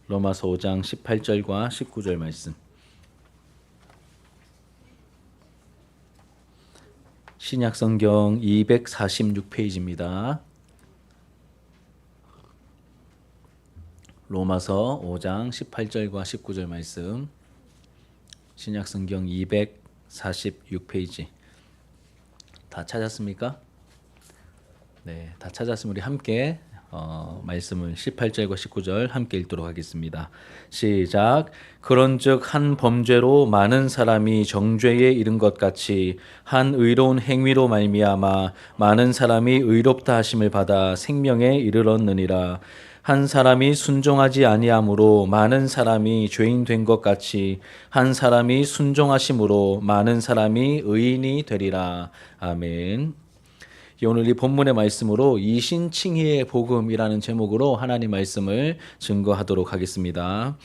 로마서 5장 18절과 19절 말씀. 신약 성경 246페이지입니다. 로마서 5장 18절과 19절 말씀. 신약 성경 246페이지. 다 찾았습니까? 네, 다 찾았으면 우리 함께 말씀을 18절과 19절 함께 읽도록 하겠습니다. 시작. 그런즉 한 범죄로 많은 사람이 정죄에 이른 것 같이 한 의로운 행위로 말미암아 많은 사람이 의롭다 하심을 받아 생명에 이르렀느니라. 한 사람이 순종하지 아니함으로 많은 사람이 죄인 된 것 같이 한 사람이 순종하심으로 많은 사람이 의인이 되리라. 아멘. 오늘 이 본문의 말씀으로 이신칭의의 복음이라는 제목으로 하나님 말씀을 증거하도록 하겠습니다.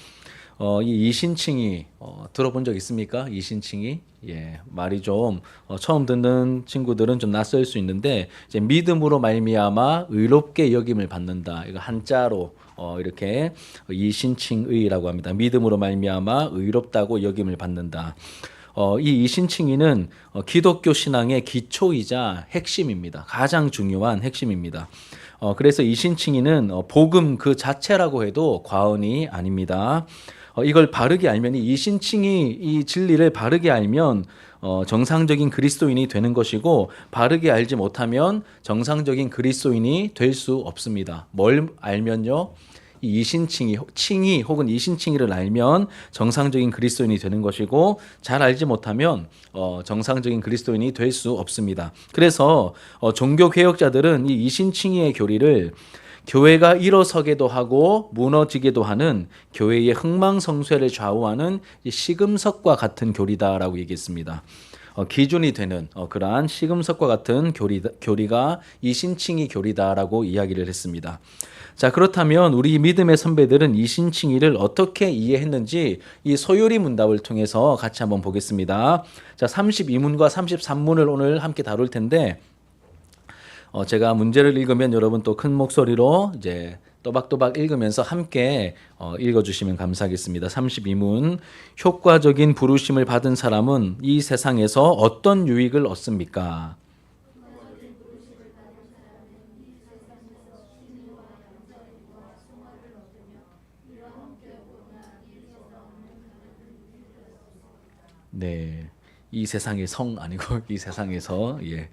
이 이신칭의 들어본 적 있습니까? 이신칭의? 예, 말이 좀 처음 듣는 친구들은 좀 낯설 수 있는데 이제 믿음으로 말미암아 의롭게 여김을 받는다. 이거 한자로 이렇게 이신칭의라고 합니다. 믿음으로 말미암아 의롭다고 여김을 받는다. 이 이신칭의는 기독교 신앙의 기초이자 핵심입니다. 가장 중요한 핵심입니다. 그래서 이신칭의는 복음 그 자체라고 해도 과언이 아닙니다. 이걸 바르게 알면 이 이신칭의 이 진리를 바르게 알면 정상적인 그리스도인이 되는 것이고 바르게 알지 못하면 정상적인 그리스도인이 될 수 없습니다. 뭘 알면요? 이 이신칭의 혹은 이신칭의를 알면 정상적인 그리스도인이 되는 것이고 잘 알지 못하면 정상적인 그리스도인이 될 수 없습니다. 그래서 종교개혁자들은 이 이신칭의의 교리를 교회가 일어서게도 하고 무너지게도 하는 교회의 흥망성쇠를 좌우하는 시금석과 같은 교리다라고 얘기했습니다. 기준이 되는 그러한 시금석과 같은 교리가 이신칭의 교리다라고 이야기를 했습니다. 자, 그렇다면 우리 믿음의 선배들은 이신칭의를 어떻게 이해했는지 이 소요리 문답을 통해서 같이 한번 보겠습니다. 자, 32문과 33문을 오늘 함께 다룰 텐데 제가 문제를 읽으면 여러분 또 큰 목소리로 이제 또박또박 읽으면서 함께 읽어주시면 감사하겠습니다. 32문. 효과적인 부르심을 받은 사람은 이 세상에서 어떤 유익을 얻습니까? 네. 이 세상의 성 아니고 이 세상에서 예.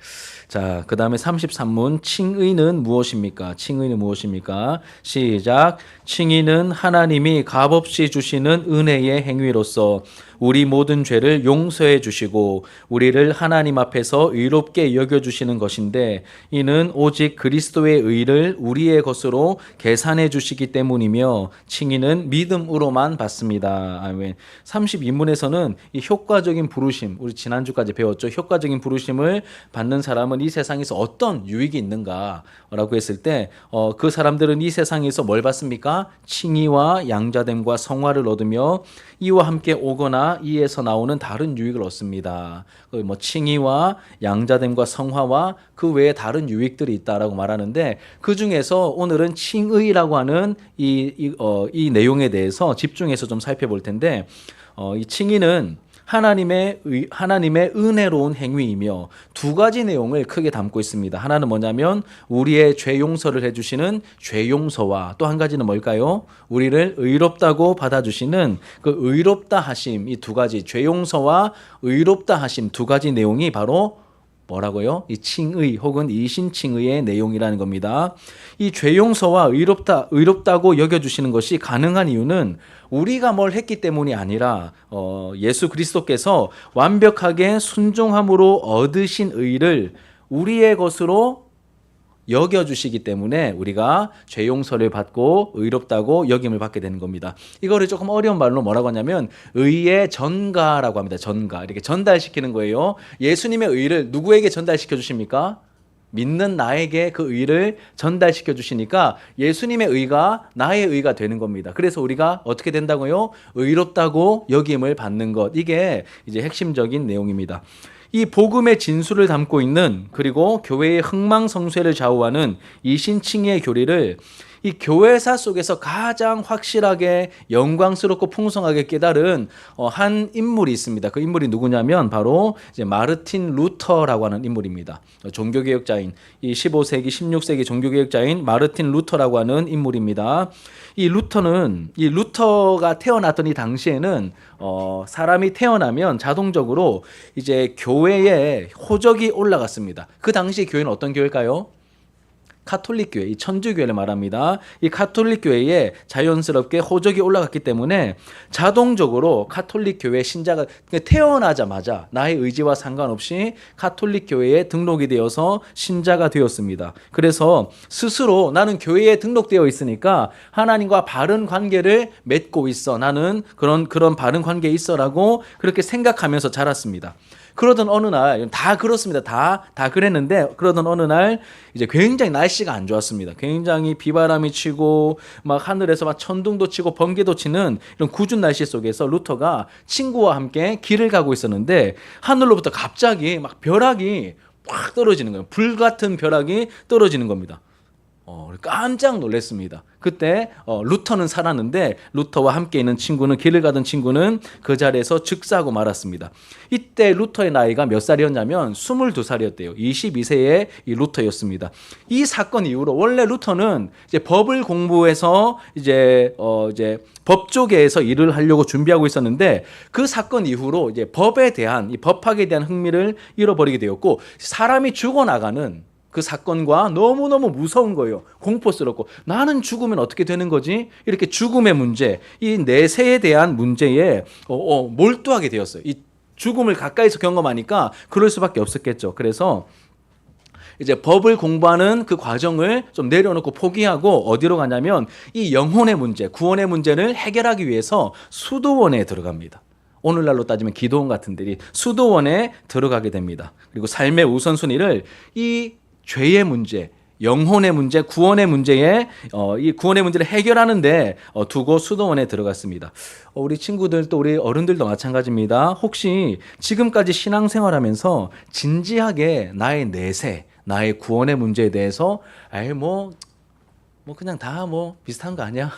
자, 그다음에 33문 칭의는 무엇입니까? 칭의는 무엇입니까? 시작. 칭의는 하나님이 값없이 주시는 은혜의 행위로서 우리 모든 죄를 용서해 주시고 우리를 하나님 앞에서 의롭게 여겨 주시는 것인데 이는 오직 그리스도의 의를 우리의 것으로 계산해 주시기 때문이며 칭의는 믿음으로만 받습니다. 아멘. 32문에서는 이 효과적인 부르심, 우리 지난주까지 배웠죠. 효과적인 부르심을 받는 사람은 이 세상에서 어떤 유익이 있는가라고 했을 때 그 사람들은 이 세상에서 뭘 받습니까? 칭의와 양자됨과 성화를 얻으며 이와 함께 오거나 이에서 나오는 다른 유익을 얻습니다. 뭐 칭의와 양자됨과 성화와 그 외에 다른 유익들이 있다라고 말하는데 그 중에서 오늘은 칭의라고 하는 이 내용에 대해서 집중해서 좀 살펴볼 텐데 이 칭의는 하나님의 은혜로운 행위이며 두 가지 내용을 크게 담고 있습니다. 하나는 뭐냐면 우리의 죄 용서를 해주시는 죄 용서와 또 한 가지는 뭘까요? 우리를 의롭다고 받아주시는 그 의롭다 하심, 이 두 가지 죄 용서와 의롭다 하심 두 가지 내용이 바로 뭐라고요? 이 칭의 혹은 이신칭의의 내용이라는 겁니다. 이 죄 용서와 의롭다고 여겨주시는 것이 가능한 이유는 우리가 뭘 했기 때문이 아니라 예수 그리스도께서 완벽하게 순종함으로 얻으신 의를 우리의 것으로 여겨주시기 때문에 우리가 죄 용서를 받고 의롭다고 여김을 받게 되는 겁니다. 이거를 조금 어려운 말로 뭐라고 하냐면 의의 전가라고 합니다. 전가. 이렇게 전달시키는 거예요. 예수님의 의를 누구에게 전달시켜 주십니까? 믿는 나에게 그 의를 전달시켜 주시니까 예수님의 의가 나의 의가 되는 겁니다. 그래서 우리가 어떻게 된다고요? 의롭다고 여김을 받는 것. 이게 이제 핵심적인 내용입니다. 이 복음의 진수를 담고 있는 그리고 교회의 흥망성쇠를 좌우하는 이 신칭의 교리를 이 교회사 속에서 가장 확실하게 영광스럽고 풍성하게 깨달은 한 인물이 있습니다. 그 인물이 누구냐면 바로 이제 마르틴 루터라고 하는 인물입니다. 종교개혁자인 이 15세기, 16세기 종교개혁자인 마르틴 루터라고 하는 인물입니다. 이 루터가 태어났던 이 당시에는 사람이 태어나면 자동적으로 이제 교회에 호적이 올라갔습니다. 그 당시 교회는 어떤 교회일까요? 가톨릭 교회, 이 천주교회를 말합니다. 이 가톨릭 교회에 자연스럽게 호적이 올라갔기 때문에 자동적으로 가톨릭 교회 신자가 태어나자마자 나의 의지와 상관없이 가톨릭 교회에 등록이 되어서 신자가 되었습니다. 그래서 스스로 나는 교회에 등록되어 있으니까 하나님과 바른 관계를 맺고 있어. 나는 그런 바른 관계에 있어라고 그렇게 생각하면서 자랐습니다. 그러던 어느 날, 다 그렇습니다. 다 그랬는데, 그러던 어느 날, 이제 굉장히 날씨가 안 좋았습니다. 굉장히 비바람이 치고, 막 하늘에서 막 천둥도 치고, 번개도 치는 이런 궂은 날씨 속에서 루터가 친구와 함께 길을 가고 있었는데, 하늘로부터 갑자기 막 벼락이 확 떨어지는 거예요. 불 같은 벼락이 떨어지는 겁니다. 깜짝 놀랐습니다. 그때 루터는 살았는데 루터와 함께 있는 친구는 길을 가던 친구는 그 자리에서 즉사하고 말았습니다. 이때 루터의 나이가 몇 살이었냐면 22살이었대요. 22세의 이 루터였습니다. 이 사건 이후로 원래 루터는 이제 법을 공부해서 이제 법조계에서 일을 하려고 준비하고 있었는데 그 사건 이후로 이제 법에 대한 이 법학에 대한 흥미를 잃어버리게 되었고 사람이 죽어나가는 그 사건과 너무너무 무서운 거예요. 공포스럽고 나는 죽으면 어떻게 되는 거지? 이렇게 죽음의 문제, 이 내세에 대한 문제에 몰두하게 되었어요. 이 죽음을 가까이서 경험하니까 그럴 수밖에 없었겠죠. 그래서 이제 법을 공부하는 그 과정을 좀 내려놓고 포기하고 어디로 가냐면 이 영혼의 문제, 구원의 문제를 해결하기 위해서 수도원에 들어갑니다. 오늘날로 따지면 기도원 같은 데이 수도원에 들어가게 됩니다. 그리고 삶의 우선순위를 이 죄의 문제, 영혼의 문제, 구원의 문제에 이 구원의 문제를 해결하는데 두고 수도원에 들어갔습니다. 우리 친구들 또 우리 어른들도 마찬가지입니다. 혹시 지금까지 신앙생활하면서 진지하게 나의 내세, 나의 구원의 문제에 대해서 뭐 그냥 다 비슷한 거 아니야?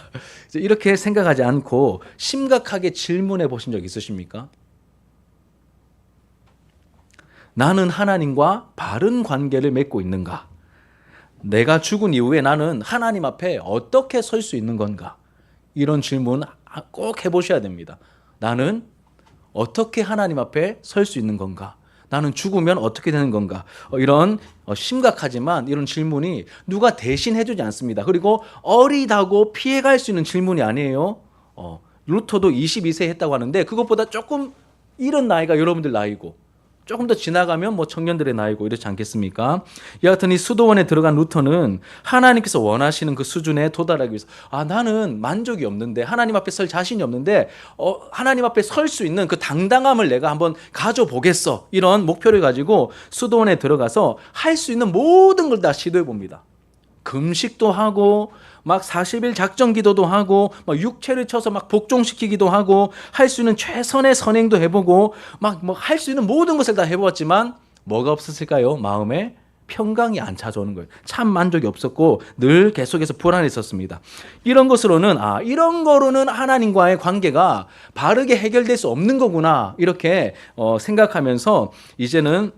이렇게 생각하지 않고 심각하게 질문해 보신 적 있으십니까? 나는 하나님과 바른 관계를 맺고 있는가? 내가 죽은 이후에 나는 하나님 앞에 어떻게 설 수 있는 건가? 이런 질문 꼭 해보셔야 됩니다. 나는 어떻게 하나님 앞에 설 수 있는 건가? 나는 죽으면 어떻게 되는 건가? 이런 심각하지만 이런 질문이 누가 대신 해주지 않습니다. 그리고 어리다고 피해갈 수 있는 질문이 아니에요. 루터도 22세 했다고 하는데 그것보다 조금 이른 나이가 여러분들 나이고 조금 더 지나가면 청년들의 나이고 이렇지 않겠습니까? 여하튼 이 수도원에 들어간 루터는 하나님께서 원하시는 그 수준에 도달하기 위해서 나는 만족이 없는데 하나님 앞에 설 자신이 없는데 하나님 앞에 설 수 있는 그 당당함을 내가 한번 가져보겠어. 이런 목표를 가지고 수도원에 들어가서 할 수 있는 모든 걸 다 시도해 봅니다. 금식도 하고 막 40일 작정 기도도 하고 막 육체를 쳐서 막 복종시키기도 하고 할 수 있는 최선의 선행도 해보고 막 할 수 있는 모든 것을 다 해보았지만 뭐가 없었을까요? 마음에 평강이 안 찾아오는 거예요. 참 만족이 없었고 늘 계속해서 불안했었습니다. 이런 것으로는 이런 거로는 하나님과의 관계가 바르게 해결될 수 없는 거구나 이렇게 생각하면서 이제는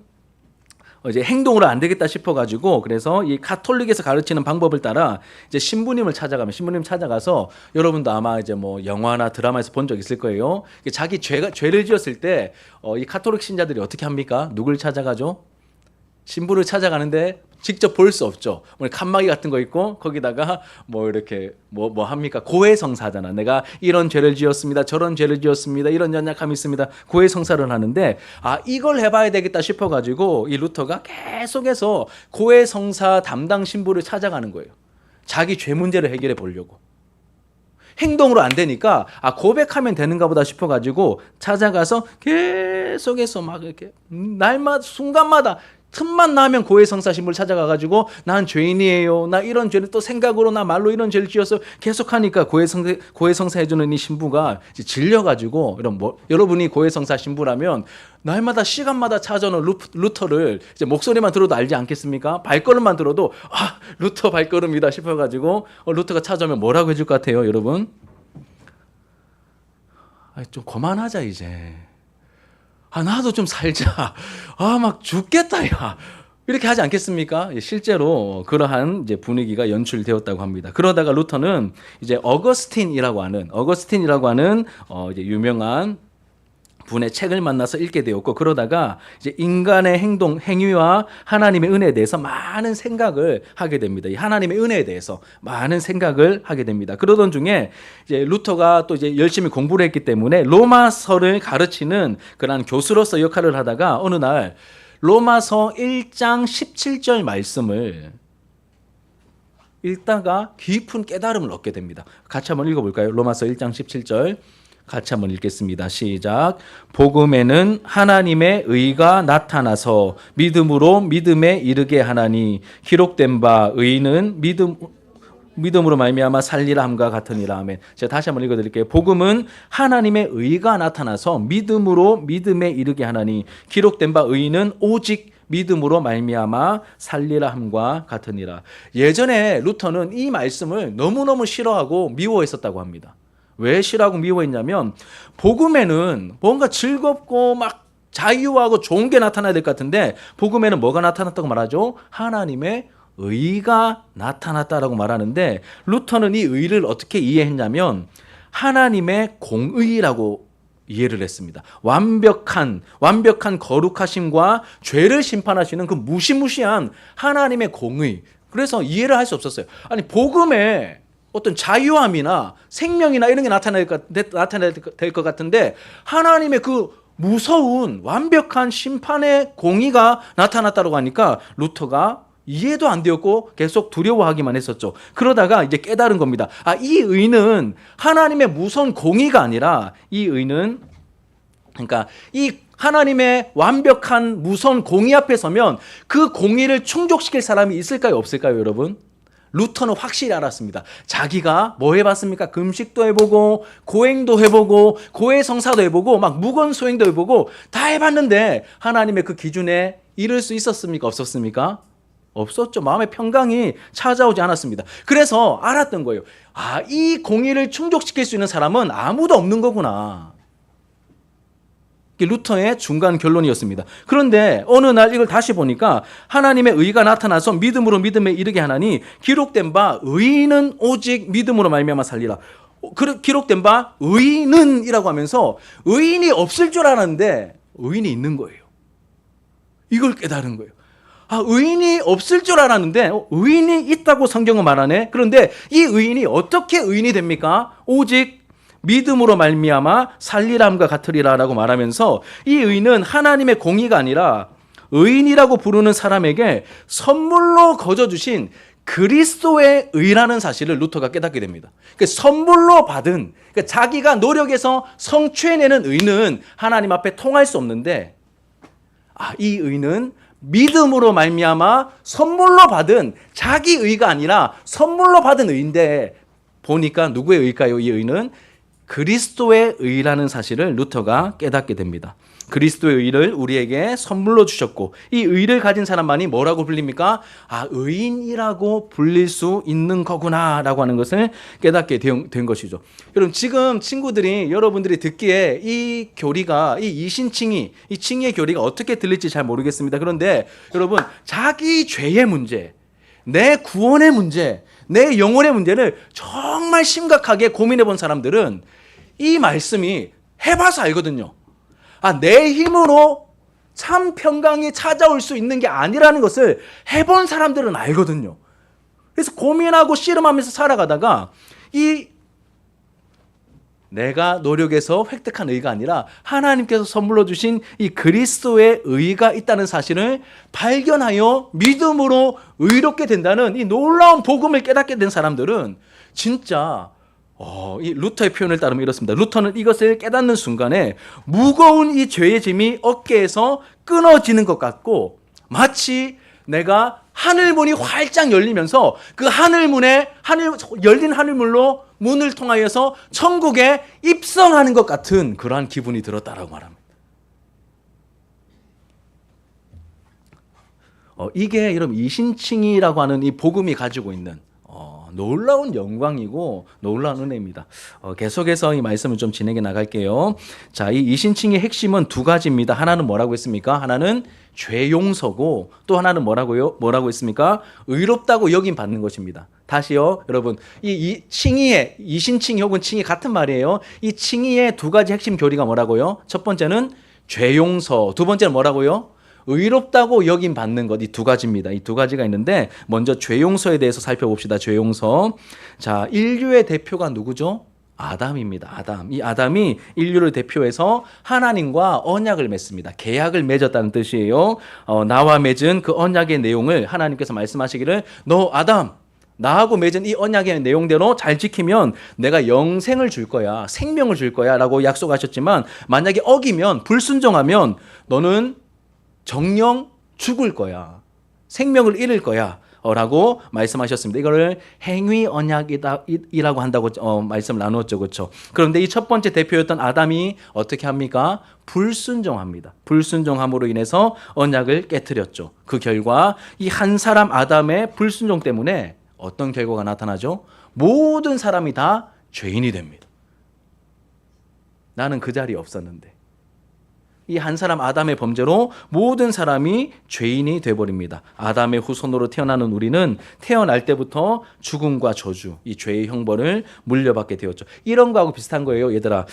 이제 행동으로 안 되겠다 싶어가지고 그래서 이 가톨릭에서 가르치는 방법을 따라 이제 신부님 찾아가서 여러분도 아마 이제 영화나 드라마에서 본 적 있을 거예요. 자기 죄를 지었을 때 이 가톨릭 신자들이 어떻게 합니까? 누굴 찾아가죠? 신부를 찾아가는데 직접 볼 수 없죠. 칸막이 같은 거 있고 거기다가 이렇게 합니까? 고해성사잖아. 내가 이런 죄를 지었습니다. 저런 죄를 지었습니다. 이런 연약함이 있습니다. 고해성사를 하는데 이걸 해봐야 되겠다 싶어가지고 이 루터가 계속해서 고해성사 담당 신부를 찾아가는 거예요. 자기 죄 문제를 해결해 보려고. 행동으로 안 되니까 고백하면 되는가 보다 싶어가지고 찾아가서 계속해서 막 이렇게 날마다 순간마다 틈만 나면 고해성사 신부를 찾아가가지고 난 죄인이에요. 나 이런 죄를 또 생각으로 나 말로 이런 죄를 지어서 계속하니까 고해성사 해주는 이 신부가 이제 질려가지고 여러분이 고해성사 신부라면 날마다 시간마다 찾아오는 루터를 이제 목소리만 들어도 알지 않겠습니까? 발걸음만 들어도 루터 발걸음이다 싶어가지고 루터가 찾아오면 뭐라고 해줄 것 같아요, 여러분? 좀 그만하자 이제. 나도 좀 살자. 막 죽겠다, 야. 이렇게 하지 않겠습니까? 실제로 그러한 이제 분위기가 연출되었다고 합니다. 그러다가 루터는 이제 어거스틴이라고 하는 이제 유명한 분의 책을 만나서 읽게 되었고, 그러다가 이제 인간의 행위와 하나님의 은혜에 대해서 많은 생각을 하게 됩니다. 이 하나님의 은혜에 대해서 많은 생각을 하게 됩니다. 그러던 중에 이제 루터가 또 이제 열심히 공부를 했기 때문에 로마서를 가르치는 그런 교수로서 역할을 하다가 어느 날 로마서 1장 17절 말씀을 읽다가 깊은 깨달음을 얻게 됩니다. 같이 한번 읽어볼까요? 로마서 1장 17절 같이 한번 읽겠습니다. 시작. 복음에는 하나님의 의가 나타나서 믿음으로 믿음에 이르게 하나니 기록된 바 의인은 믿음으로 말미암아 살리라 함과 같으니라. 아멘. 제가 다시 한번 읽어드릴게요. 복음은 하나님의 의가 나타나서 믿음으로 믿음에 이르게 하나니 기록된 바 의인은 오직 믿음으로 말미암아 살리라 함과 같으니라. 예전에 루터는 이 말씀을 너무너무 싫어하고 미워했었다고 합니다. 왜 싫어하고 미워했냐면 복음에는 뭔가 즐겁고 막 자유하고 좋은 게 나타나야 될 것 같은데 복음에는 뭐가 나타났다고 말하죠? 하나님의 의가 나타났다라고 말하는데 루터는 이 의를 어떻게 이해했냐면 하나님의 공의라고 이해를 했습니다. 완벽한 거룩하심과 죄를 심판하시는 그 무시무시한 하나님의 공의. 그래서 이해를 할 수 없었어요. 아니 복음에 어떤 자유함이나 생명이나 이런 게 나타날 것 같은데 하나님의 그 무서운 완벽한 심판의 공의가 나타났다고 하니까 루터가 이해도 안 되었고 계속 두려워하기만 했었죠. 그러다가 이제 깨달은 겁니다. 이 의는 하나님의 무서운 공의가 아니라 이 의는 그러니까 이 하나님의 완벽한 무서운 공의 앞에 서면 그 공의를 충족시킬 사람이 있을까요? 없을까요, 여러분? 루터는 확실히 알았습니다. 자기가 뭐 해봤습니까? 금식도 해보고 고행도 해보고 고해성사도 해보고 막 무건수행도 해보고 다 해봤는데 하나님의 그 기준에 이를 수 있었습니까? 없었습니까? 없었죠. 마음의 평강이 찾아오지 않았습니다. 그래서 알았던 거예요. 이 공의를 충족시킬 수 있는 사람은 아무도 없는 거구나. 루터의 중간 결론이었습니다. 그런데 어느 날 이걸 다시 보니까 하나님의 의가 나타나서 믿음으로 믿음에 이르게 하나니 기록된 바 의인은 오직 믿음으로 말미암아 살리라. 기록된 바 의인은이라고 하면서 의인이 없을 줄 알았는데 의인이 있는 거예요. 이걸 깨달은 거예요. 의인이 없을 줄 알았는데 의인이 있다고 성경은 말하네. 그런데 이 의인이 어떻게 의인이 됩니까? 오직 믿음으로 말미암아 살리람과 같으리라라고 말하면서 이 의는 하나님의 공의가 아니라 의인이라고 부르는 사람에게 선물로 거저주신 그리스도의 의라는 사실을 루터가 깨닫게 됩니다. 그러니까 선물로 받은, 그러니까 자기가 노력해서 성취해내는 의는 하나님 앞에 통할 수 없는데 이 의는 믿음으로 말미암아 선물로 받은 자기 의가 아니라 선물로 받은 의인데 보니까 누구의 의일까요? 이 의는 그리스도의 의라는 사실을 루터가 깨닫게 됩니다. 그리스도의 의를 우리에게 선물로 주셨고 이 의를 가진 사람만이 뭐라고 불립니까? 의인이라고 불릴 수 있는 거구나라고 하는 것을 깨닫게 된 것이죠. 여러분 지금 친구들이 여러분들이 듣기에 이 교리가 이 칭의의 교리가 어떻게 들릴지 잘 모르겠습니다. 그런데 여러분 자기 죄의 문제, 내 구원의 문제, 내 영혼의 문제를 정말 심각하게 고민해 본 사람들은 이 말씀이 해봐서 알거든요. 내 힘으로 참 평강이 찾아올 수 있는 게 아니라는 것을 해본 사람들은 알거든요. 그래서 고민하고 씨름하면서 살아가다가 이 내가 노력해서 획득한 의가 아니라 하나님께서 선물로 주신 이 그리스도의 의가 있다는 사실을 발견하여 믿음으로 의롭게 된다는 이 놀라운 복음을 깨닫게 된 사람들은 진짜 이 루터의 표현을 따르면 이렇습니다. 루터는 이것을 깨닫는 순간에 무거운 이 죄의 짐이 어깨에서 끊어지는 것 같고 마치 내가 하늘문이 활짝 열리면서 그 열린 하늘문로 문을 통하여서 천국에 입성하는 것 같은 그러한 기분이 들었다라고 말합니다. 이게 여러분 이신칭이라고 하는 이 복음이 가지고 있는 놀라운 영광이고 놀라운 은혜입니다. 계속해서 이 말씀을 좀 진행해 나갈게요. 자, 이 이신칭의 핵심은 두 가지입니다. 하나는 뭐라고 했습니까? 하나는 죄 용서고 또 하나는 뭐라고 했습니까? 의롭다고 여김 받는 것입니다. 다시요, 여러분. 이 칭의의 이신칭 혹은 칭의 같은 말이에요. 이 칭의의 두 가지 핵심 교리가 뭐라고요? 첫 번째는 죄 용서, 두 번째는 뭐라고요? 의롭다고 여김 받는 것, 이 두 가지입니다. 이 두 가지가 있는데 먼저 죄 용서에 대해서 살펴봅시다. 죄 용서. 자, 인류의 대표가 누구죠? 아담입니다. 아담. 이 아담이 인류를 대표해서 하나님과 언약을 맺습니다. 계약을 맺었다는 뜻이에요. 나와 맺은 그 언약의 내용을 하나님께서 말씀하시기를 너 아담 나하고 맺은 이 언약의 내용대로 잘 지키면 내가 영생을 줄 거야. 생명을 줄 거야 라고 약속하셨지만 만약에 어기면 불순종하면 너는 정령 죽을 거야. 생명을 잃을 거야. 라고 말씀하셨습니다. 이거를 행위 언약이라고 한다고 말씀을 나누었죠. 그렇죠? 그런데 이 첫 번째 대표였던 아담이 어떻게 합니까? 불순종합니다. 불순종함으로 인해서 언약을 깨트렸죠. 그 결과 이 한 사람 아담의 불순종 때문에 어떤 결과가 나타나죠? 모든 사람이 다 죄인이 됩니다. 나는 그 자리에 없었는데. 이 한 사람 아담의 범죄로 모든 사람이 죄인이 되어버립니다. 아담의 후손으로 태어나는 우리는 태어날 때부터 죽음과 저주, 이 죄의 형벌을 물려받게 되었죠. 이런 거하고 비슷한 거예요, 얘들아.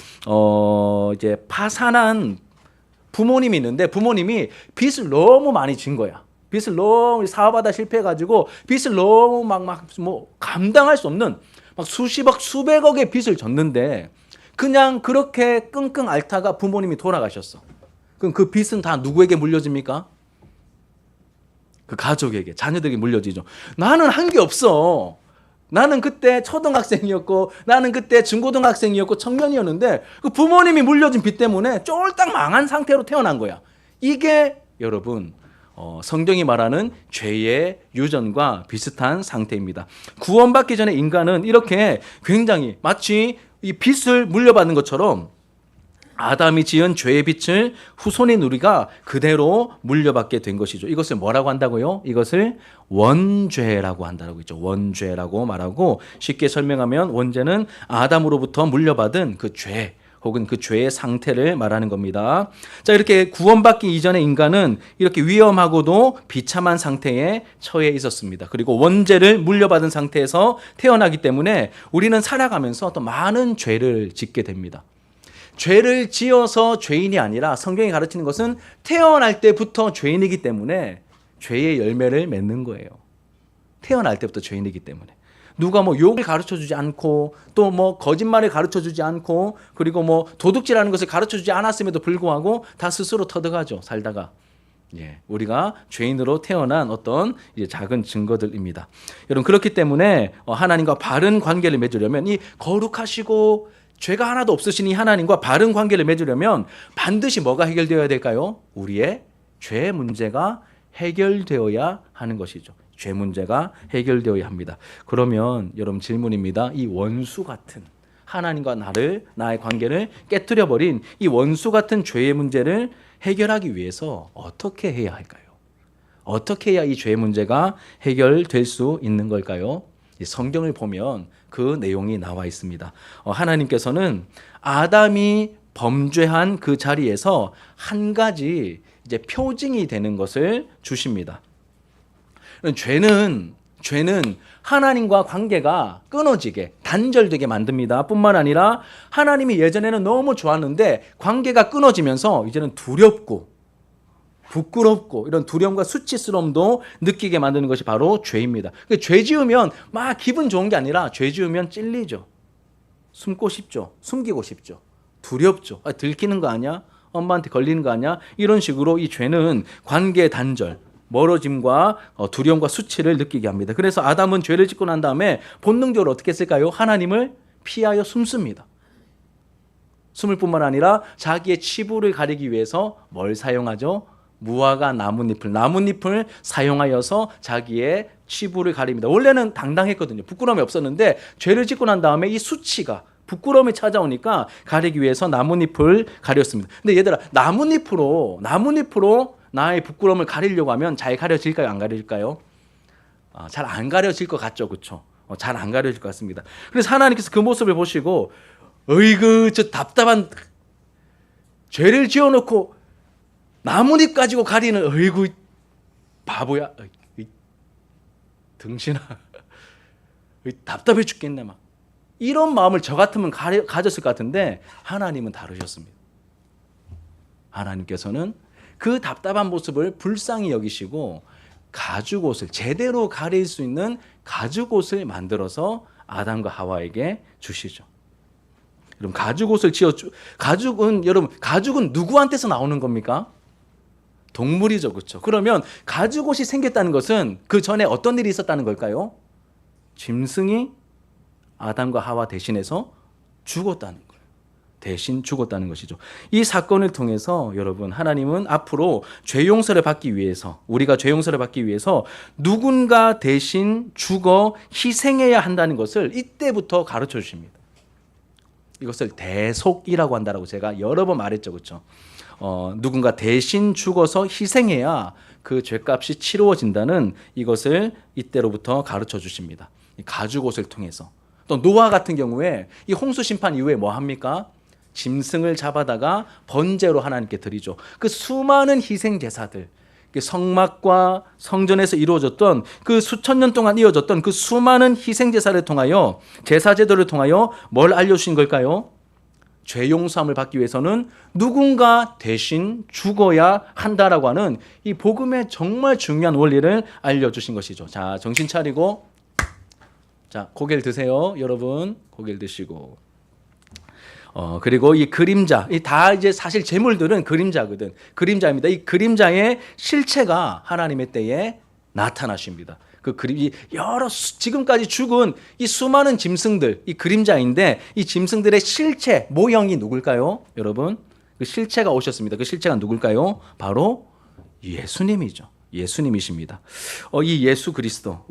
이제 파산한 부모님이 있는데 부모님이 빚을 너무 많이 진 거야. 빚을 너무 사업하다 실패해가지고 빚을 너무 뭐 감당할 수 없는 막 수십억, 수백억의 빚을 졌는데 그냥 그렇게 끙끙 앓다가 부모님이 돌아가셨어. 그럼 그 빚은 다 누구에게 물려집니까? 그 가족에게, 자녀들에게 물려지죠. 나는 한 게 없어. 나는 그때 초등학생이었고 나는 그때 중고등학생이었고 청년이었는데 그 부모님이 물려준 빚 때문에 쫄딱 망한 상태로 태어난 거야. 이게 여러분 성경이 말하는 죄의 유전과 비슷한 상태입니다. 구원받기 전에 인간은 이렇게 굉장히 마치 이 빚을 물려받는 것처럼 아담이 지은 죄의 빚을 후손인 우리가 그대로 물려받게 된 것이죠. 이것을 뭐라고 한다고요? 이것을 원죄라고 한다고 했죠. 원죄라고 말하고 쉽게 설명하면 원죄는 아담으로부터 물려받은 그 죄 혹은 그 죄의 상태를 말하는 겁니다. 자, 이렇게 구원받기 이전의 인간은 이렇게 위험하고도 비참한 상태에 처해 있었습니다. 그리고 원죄를 물려받은 상태에서 태어나기 때문에 우리는 살아가면서 또 많은 죄를 짓게 됩니다. 죄를 지어서 죄인이 아니라 성경이 가르치는 것은 태어날 때부터 죄인이기 때문에 죄의 열매를 맺는 거예요. 태어날 때부터 죄인이기 때문에. 누가 뭐 욕을 가르쳐주지 않고 또 뭐 거짓말을 가르쳐주지 않고 그리고 뭐 도둑질하는 것을 가르쳐주지 않았음에도 불구하고 다 스스로 터득하죠. 살다가. 우리가 죄인으로 태어난 어떤 이제 작은 증거들입니다. 여러분 그렇기 때문에 하나님과 바른 관계를 맺으려면 이 거룩하시고 죄가 하나도 없으신 이 하나님과 바른 관계를 맺으려면 반드시 뭐가 해결되어야 될까요? 우리의 죄 문제가 해결되어야 하는 것이죠. 죄 문제가 해결되어야 합니다. 그러면 여러분 질문입니다. 이 원수 같은 하나님과 나의 관계를 깨뜨려버린 이 원수 같은 죄의 문제를 해결하기 위해서 어떻게 해야 할까요? 어떻게 해야 이 죄 문제가 해결될 수 있는 걸까요? 성경을 보면 그 내용이 나와 있습니다. 하나님께서는 아담이 범죄한 그 자리에서 한 가지 이제 표징이 되는 것을 주십니다. 죄는 하나님과 관계가 끊어지게 단절되게 만듭니다. 뿐만 아니라 하나님이 예전에는 너무 좋았는데 관계가 끊어지면서 이제는 두렵고 부끄럽고 이런 두려움과 수치스러움도 느끼게 만드는 것이 바로 죄입니다. 죄 지으면 막 기분 좋은 게 아니라 죄 지으면 찔리죠. 숨고 싶죠. 숨기고 싶죠. 두렵죠. 들키는 거 아니야? 엄마한테 걸리는 거 아니야? 이런 식으로 이 죄는 관계 단절, 멀어짐과 두려움과 수치를 느끼게 합니다. 그래서 아담은 죄를 짓고 난 다음에 본능적으로 어떻게 했을까요? 하나님을 피하여 숨습니다. 숨을 뿐만 아니라 자기의 치부를 가리기 위해서 뭘 사용하죠? 무화과 나뭇잎을 사용하여서 자기의 치부를 가립니다. 원래는 당당했거든요. 부끄러움이 없었는데 죄를 짓고 난 다음에 이 수치가 부끄러움이 찾아오니까 가리기 위해서 나뭇잎을 가렸습니다. 근데 얘들아, 나뭇잎으로 나의 부끄러움을 가리려고 하면 잘 가려질까요? 안 가려질까요? 잘 안 가려질 것 같죠, 그렇죠? 잘 안 가려질 것 같습니다. 그래서 하나님께서 그 모습을 보시고, 어이구, 저 답답한 죄를 지어놓고 나뭇잎 가지고 가리는, 어이구, 바보야, 등신아, 답답해 죽겠네 막. 이런 마음을 저 같으면 가졌을 것 같은데 하나님은 다르셨습니다. 하나님께서는 그 답답한 모습을 불쌍히 여기시고 가죽옷을 제대로 가릴 수 있는 가죽옷을 만들어서 아담과 하와에게 주시죠. 여러분, 가죽옷을 가죽은 누구한테서 나오는 겁니까? 동물이죠, 그렇죠? 그러면 가죽옷이 생겼다는 것은 그 전에 어떤 일이 있었다는 걸까요? 짐승이 아담과 하와 대신해서 죽었다는 거예요. 대신 죽었다는 것이죠. 이 사건을 통해서 여러분, 하나님은 앞으로 죄 용서를 받기 위해서, 우리가 죄 용서를 받기 위해서 누군가 대신 죽어 희생해야 한다는 것을 이때부터 가르쳐 주십니다. 이것을 대속이라고 한다라고 제가 여러 번 말했죠, 그렇죠? 누군가 대신 죽어서 희생해야 그 죄값이 치루어진다는 이것을 이때로부터 가르쳐 주십니다. 가죽옷을 통해서. 또 노아 같은 경우에 이 홍수 심판 이후에 뭐 합니까? 짐승을 잡아다가 번제로 하나님께 드리죠. 그 수많은 희생 제사들, 성막과 성전에서 이루어졌던 그 수천 년 동안 이어졌던 그 수많은 희생 제사를 통하여, 제사 제도를 통하여 뭘 알려주신 걸까요? 죄 용서함을 받기 위해서는 누군가 대신 죽어야 한다라고 하는 이 복음의 정말 중요한 원리를 알려주신 것이죠. 자, 정신 차리고, 자, 고개를 드세요. 여러분, 고개를 드시고. 그리고 이 그림자, 다 이제 사실 재물들은 그림자거든. 그림자입니다. 이 그림자의 실체가 하나님의 때에 나타나십니다. 그 그림이 지금까지 죽은 이 수많은 짐승들, 이 그림자인데 이 짐승들의 실체, 모형이 누굴까요? 여러분, 그 실체가 오셨습니다. 그 실체가 누굴까요? 바로 예수님이죠. 예수님이십니다. 이 예수 그리스도,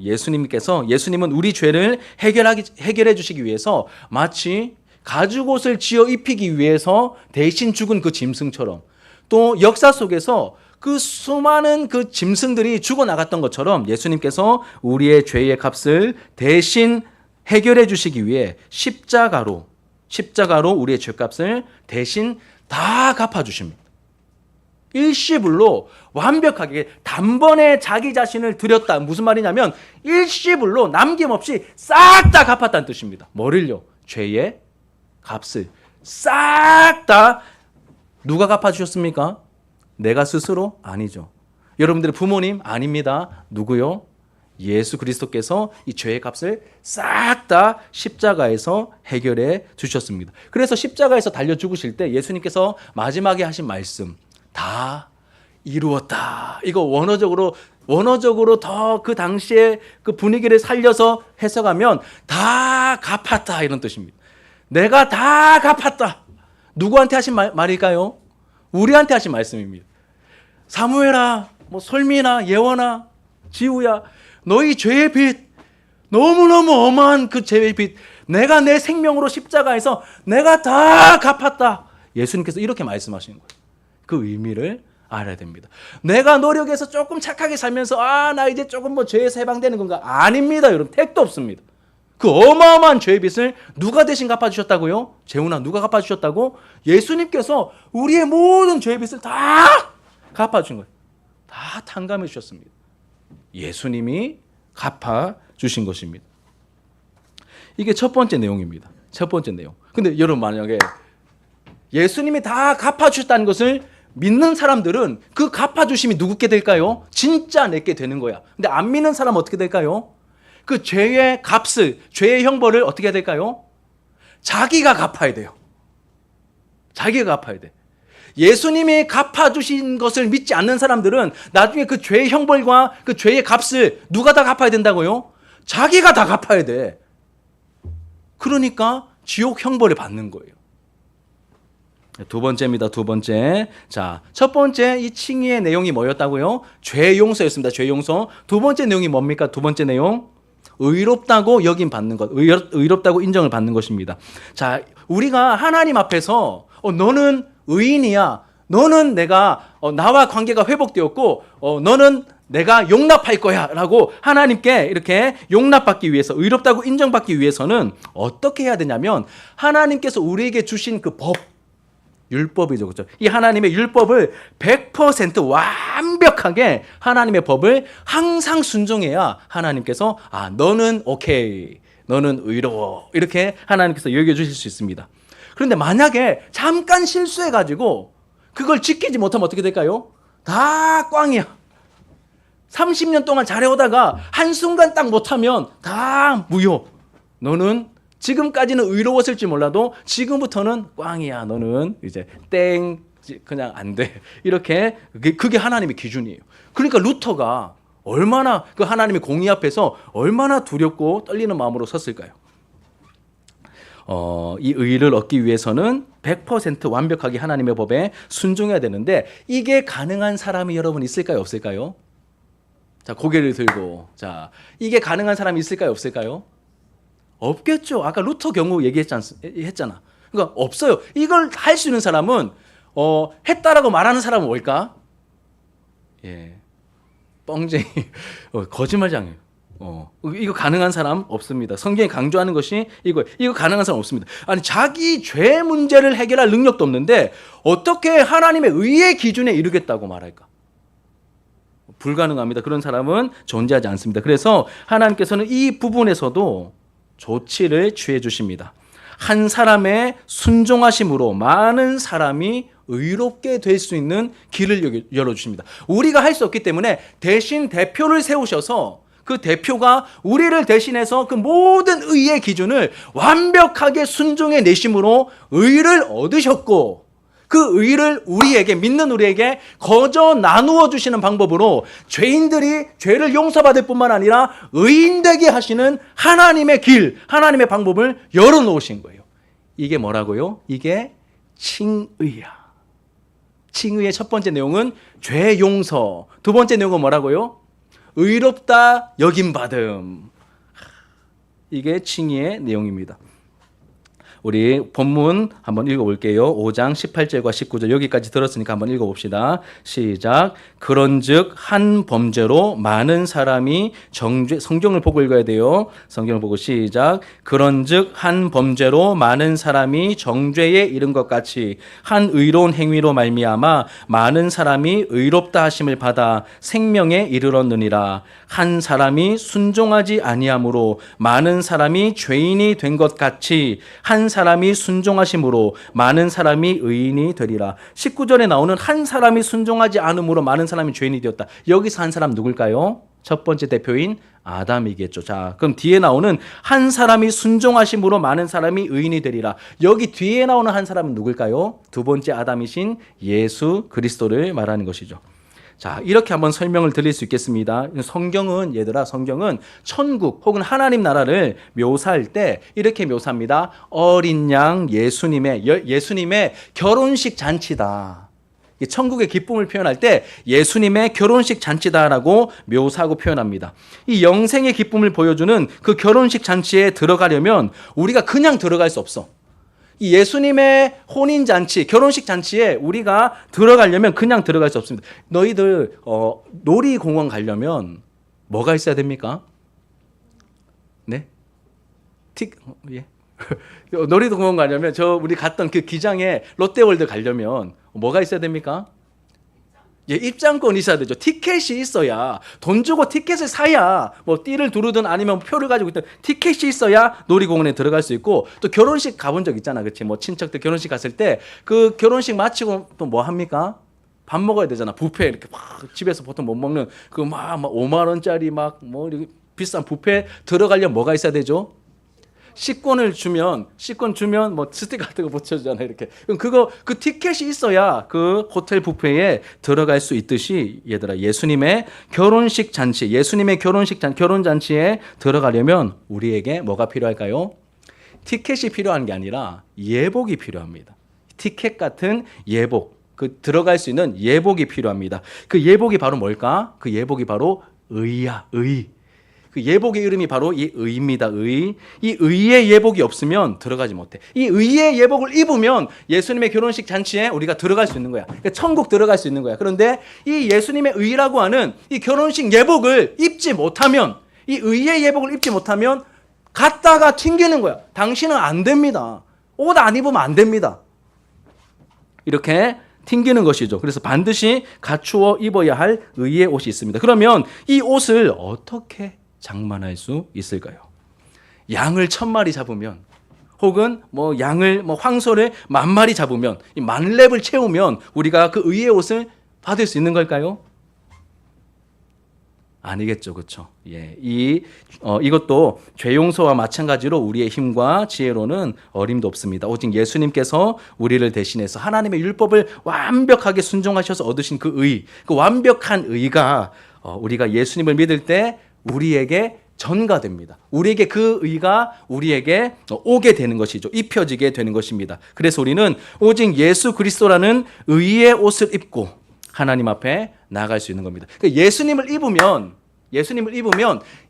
예수님은 우리 죄를 해결해 주시기 위해서 마치 가죽옷을 지어 입히기 위해서 대신 죽은 그 짐승처럼, 또 역사 속에서 그 수많은 그 짐승들이 죽어나갔던 것처럼 예수님께서 우리의 죄의 값을 대신 해결해 주시기 위해 십자가로 우리의 죄값을 대신 다 갚아주십니다. 일시불로 완벽하게 단번에 자기 자신을 드렸다. 무슨 말이냐면 일시불로 남김없이 싹 다 갚았다는 뜻입니다. 뭐를요? 죄의 값을 싹 다. 누가 갚아주셨습니까? 내가 스스로? 아니죠. 여러분들의 부모님? 아닙니다. 누구요? 예수 그리스도께서 이 죄의 값을 싹 다 십자가에서 해결해 주셨습니다. 그래서 십자가에서 달려 죽으실 때 예수님께서 마지막에 하신 말씀, 다 이루었다. 이거 원어적으로 더 그 당시에 그 분위기를 살려서 해석하면 다 갚았다 이런 뜻입니다. 내가 다 갚았다. 누구한테 하신 말일까요? 우리한테 하신 말씀입니다. 사무엘아, 솔미나, 예원아, 지우야, 너희 죄의 빚, 너무너무 어마한 그 죄의 빚, 내가 내 생명으로 십자가에서 내가 다 갚았다. 예수님께서 이렇게 말씀하시는 거예요. 그 의미를 알아야 됩니다. 내가 노력해서 조금 착하게 살면서 나 이제 조금 죄에서 해방되는 건가? 아닙니다. 여러분, 택도 없습니다. 그 어마어마한 죄의 빚을 누가 대신 갚아주셨다고요? 재훈아, 누가 갚아주셨다고? 예수님께서 우리의 모든 죄의 빚을 다 갚아주신 거예요. 다 탕감해 주셨습니다. 예수님이 갚아주신 것입니다. 이게 첫 번째 내용입니다. 첫 번째 내용. 근데 여러분, 만약에 예수님이 다 갚아주셨다는 것을 믿는 사람들은 그 갚아주심이 누구께 될까요? 진짜 내게 되는 거야. 근데 안 믿는 사람은 어떻게 될까요? 그 죄의 값을, 죄의 형벌을 어떻게 해야 될까요? 자기가 갚아야 돼요. 자기가 갚아야 돼. 예수님이 갚아주신 것을 믿지 않는 사람들은 나중에 그 죄의 형벌과 그 죄의 값을 누가 다 갚아야 된다고요? 자기가 다 갚아야 돼. 그러니까 지옥 형벌을 받는 거예요. 두 번째입니다. 두 번째. 자, 첫 번째 이 칭의의 내용이 뭐였다고요? 죄 용서였습니다. 죄 용서. 두 번째 내용이 뭡니까? 두 번째 내용. 의롭다고 여김 받는 것. 의롭다고 인정을 받는 것입니다. 자, 우리가 하나님 앞에서 너는 의인이야. 너는 내가 나와 관계가 회복되었고 너는 내가 용납할 거야 라고 하나님께 이렇게 용납받기 위해서, 의롭다고 인정받기 위해서는 어떻게 해야 되냐면 하나님께서 우리에게 주신 그 법, 율법이죠. 그렇죠? 이 하나님의 율법을 100% 완벽하게 하나님의 법을 항상 순종해야 하나님께서 너는 오케이, 너는 의로워 이렇게 하나님께서 여겨주실 수 있습니다. 그런데 만약에 잠깐 실수해가지고 그걸 지키지 못하면 어떻게 될까요? 다 꽝이야. 30년 동안 잘해오다가 한순간 딱 못하면 다 무효. 너는 지금까지는 의로웠을지 몰라도 지금부터는 꽝이야. 너는 이제 땡, 그냥 안 돼. 이렇게 그게 하나님의 기준이에요. 그러니까 루터가 얼마나 그 하나님의 공의 앞에서 얼마나 두렵고 떨리는 마음으로 섰을까요? 이 의를 얻기 위해서는 100% 완벽하게 하나님의 법에 순종해야 되는데 이게 가능한 사람이 여러분 있을까요? 없을까요? 자, 고개를 들고, 자, 이게 가능한 사람이 있을까요? 없을까요? 없겠죠. 아까 루터 경우 했잖아. 그러니까 없어요. 이걸 할 수 있는 사람은 했다라고 말하는 사람은 뭘까? 예, 뻥쟁이, 거짓말장이에요. 이거 가능한 사람 없습니다. 성경이 강조하는 것이 이거 가능한 사람 없습니다. 아니, 자기 죄 문제를 해결할 능력도 없는데 어떻게 하나님의 의의 기준에 이르겠다고 말할까? 불가능합니다. 그런 사람은 존재하지 않습니다. 그래서 하나님께서는 이 부분에서도 조치를 취해 주십니다. 한 사람의 순종하심으로 많은 사람이 의롭게 될 수 있는 길을 열어주십니다. 우리가 할 수 없기 때문에 대신 대표를 세우셔서 그 대표가 우리를 대신해서 그 모든 의의 기준을 완벽하게 순종해 내심으로 의를 얻으셨고 그 의를 우리에게, 믿는 우리에게 거저 나누어 주시는 방법으로 죄인들이 죄를 용서받을 뿐만 아니라 의인되게 하시는 하나님의 길, 하나님의 방법을 열어놓으신 거예요. 이게 뭐라고요? 이게 칭의야. 칭의의 첫 번째 내용은 죄 용서. 두 번째 내용은 뭐라고요? 의롭다 여김받음. 이게 칭의의 내용입니다. 우리 본문 한번 읽어볼게요. 5장 18절과 19절 여기까지 들었으니까 한번 읽어봅시다. 시작. 그런즉 한 범죄로 많은 사람이 성경을 보고 읽어야 돼요. 성경을 보고 시작. 그런즉 한 범죄로 많은 사람이 정죄에 이른 것 같이 한 의로운 행위로 말미암아 많은 사람이 의롭다 하심을 받아 생명에 이르렀느니라. 한 사람이 순종하지 아니함으로 많은 사람이 죄인이 된 것 같이 한 사람이 순종하심으로 많은 사람이 의인이 되리라. 19절에 나오는 한 사람이 순종하지 않음으로 많은 사람이 죄인이 되었다. 여기서 한 사람 누굴까요? 첫 번째 대표인 아담이겠죠. 자, 그럼 뒤에 나오는 한 사람이 순종하심으로 많은 사람이 의인이 되리라. 여기 뒤에 나오는 한 사람은 누굴까요? 두 번째 아담이신 예수 그리스도를 말하는 것이죠. 자, 이렇게 한번 설명을 드릴 수 있겠습니다. 성경은 천국 혹은 하나님 나라를 묘사할 때 이렇게 묘사합니다. 어린 양 예수님의 결혼식 잔치다. 천국의 기쁨을 표현할 때 예수님의 결혼식 잔치다라고 묘사하고 표현합니다. 이 영생의 기쁨을 보여주는 그 결혼식 잔치에 들어가려면 우리가 그냥 들어갈 수 없어. 이 예수님의 혼인잔치, 결혼식 잔치에 우리가 들어가려면 그냥 들어갈 수 없습니다. 너희들 놀이공원 가려면 뭐가 있어야 됩니까? 네? 예. 놀이공원 가려면 우리 갔던 그 기장에 롯데월드 가려면 뭐가 있어야 됩니까? 예, 입장권이 있어야 되죠. 티켓이 있어야, 돈 주고 티켓을 사야, 뭐 띠를 두르든 아니면 표를 가지고 있든 티켓이 있어야 놀이공원에 들어갈 수 있고, 또 결혼식 가본 적 있잖아, 그렇지? 뭐 친척들 결혼식 갔을 때 그 결혼식 마치고 또 뭐 합니까? 밥 먹어야 되잖아. 뷔페 이렇게 막 집에서 보통 못 먹는 그 막 5만 원짜리 막 뭐 비싼 뷔페 들어가려면 뭐가 있어야 되죠? 식권 주면 뭐 스티커 같은 거 붙여주잖아요. 이렇게. 그럼 그 티켓이 있어야 그 호텔 뷔페에 들어갈 수 있듯이 얘들아, 예수님의 결혼식 잔치, 결혼 잔치에 들어가려면 우리에게 뭐가 필요할까요? 티켓이 필요한 게 아니라 예복이 필요합니다. 티켓 같은 예복, 그 들어갈 수 있는 예복이 필요합니다. 그 예복이 바로 뭘까? 그 예복이 바로 의야, 의. 그 예복의 이름이 바로 이 의입니다. 의. 이 의의 예복이 없으면 들어가지 못해. 이 의의 예복을 입으면 예수님의 결혼식 잔치에 우리가 들어갈 수 있는 거야. 그러니까 천국 들어갈 수 있는 거야. 그런데 이 예수님의 의라고 하는 이 결혼식 예복을 입지 못하면, 이 의의 예복을 입지 못하면 갔다가 튕기는 거야. 당신은 안 됩니다. 옷 안 입으면 안 됩니다. 이렇게 튕기는 것이죠. 그래서 반드시 갖추어 입어야 할 의의 옷이 있습니다. 그러면 이 옷을 어떻게 장만할 수 있을까요? 양을 1000마리 잡으면, 혹은 양을 황소를 10,000마리 잡으면, 이 만렙을 채우면 우리가 그 의의 옷을 받을 수 있는 걸까요? 아니겠죠, 그렇죠? 예, 이것도 죄 용서와 마찬가지로 우리의 힘과 지혜로는 어림도 없습니다. 오직 예수님께서 우리를 대신해서 하나님의 율법을 완벽하게 순종하셔서 얻으신 그 의, 그 완벽한 의가 우리가 예수님을 믿을 때 우리에게 전가됩니다. 우리에게 그 의가 우리에게 오게 되는 것이죠. 입혀지게 되는 것입니다. 그래서 우리는 오직 예수 그리스도라는 의의 옷을 입고 하나님 앞에 나아갈 수 있는 겁니다. 예수님을 입으면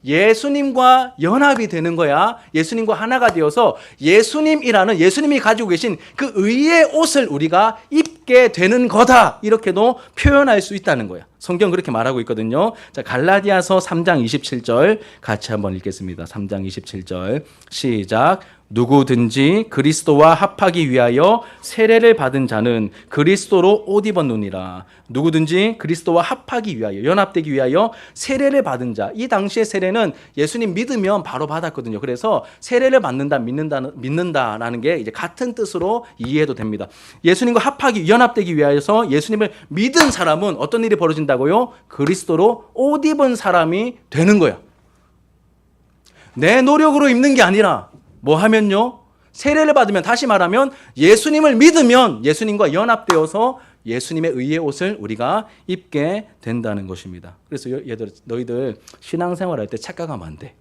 예수님과 연합이 되는 거야. 예수님과 하나가 되어서 예수님이 가지고 계신 그 의의 옷을 우리가 입게 되는 거다. 이렇게도 표현할 수 있다는 거야. 성경 그렇게 말하고 있거든요. 자, 갈라디아서 3장 27절 같이 한번 읽겠습니다. 3장 27절 시작. 누구든지 그리스도와 합하기 위하여 세례를 받은 자는 그리스도로 옷 입었느니라. 누구든지 그리스도와 합하기 위하여, 연합되기 위하여 세례를 받은 자. 이 당시의 세례는 예수님 믿으면 바로 받았거든요. 그래서 세례를 받는다, 믿는다라는 게 이제 같은 뜻으로 이해해도 됩니다. 예수님과 합하기, 연합되기 위하여서 예수님을 믿은 사람은 어떤 일이 벌어진다고요? 그리스도로 옷 입은 사람이 되는 거야. 내 노력으로 입는 게 아니라 뭐 하면요? 세례를 받으면, 다시 말하면 예수님을 믿으면 예수님과 연합되어서 예수님의 의의 옷을 우리가 입게 된다는 것입니다. 그래서 얘들, 너희들 신앙생활할 때 착각하면 안 돼.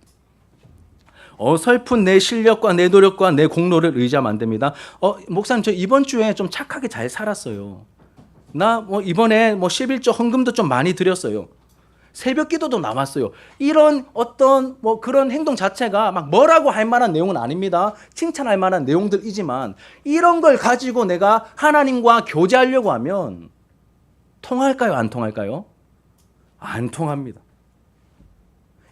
어설픈 내 실력과 내 노력과 내 공로를 의지하면 안 됩니다. 목사님, 저 이번 주에 좀 착하게 잘 살았어요. 나 이번에 11조 헌금도 좀 많이 드렸어요. 새벽 기도도 나왔어요. 이런 어떤 그런 행동 자체가 막 뭐라고 할 만한 내용은 아닙니다. 칭찬할 만한 내용들이지만 이런 걸 가지고 내가 하나님과 교제하려고 하면 통할까요? 안 통할까요? 안 통합니다.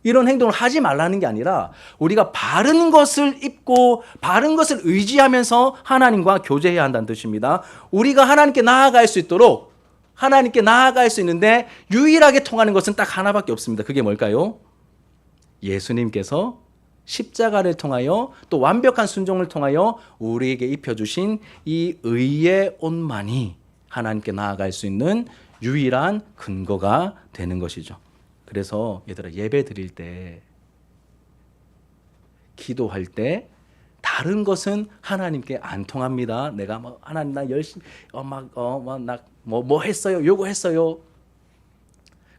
이런 행동을 하지 말라는 게 아니라 우리가 바른 것을 입고 바른 것을 의지하면서 하나님과 교제해야 한다는 뜻입니다. 우리가 하나님께 나아갈 수 있도록, 하나님께 나아갈 수 있는데 유일하게 통하는 것은 딱 하나밖에 없습니다. 그게 뭘까요? 예수님께서 십자가를 통하여 또 완벽한 순종을 통하여 우리에게 입혀주신 이 의의 옷만이 하나님께 나아갈 수 있는 유일한 근거가 되는 것이죠. 그래서 얘들아, 예배 드릴 때, 기도할 때 다른 것은 하나님께 안 통합니다. 내가 하나님 나 열심히 뭐 했어요, 요구했어요.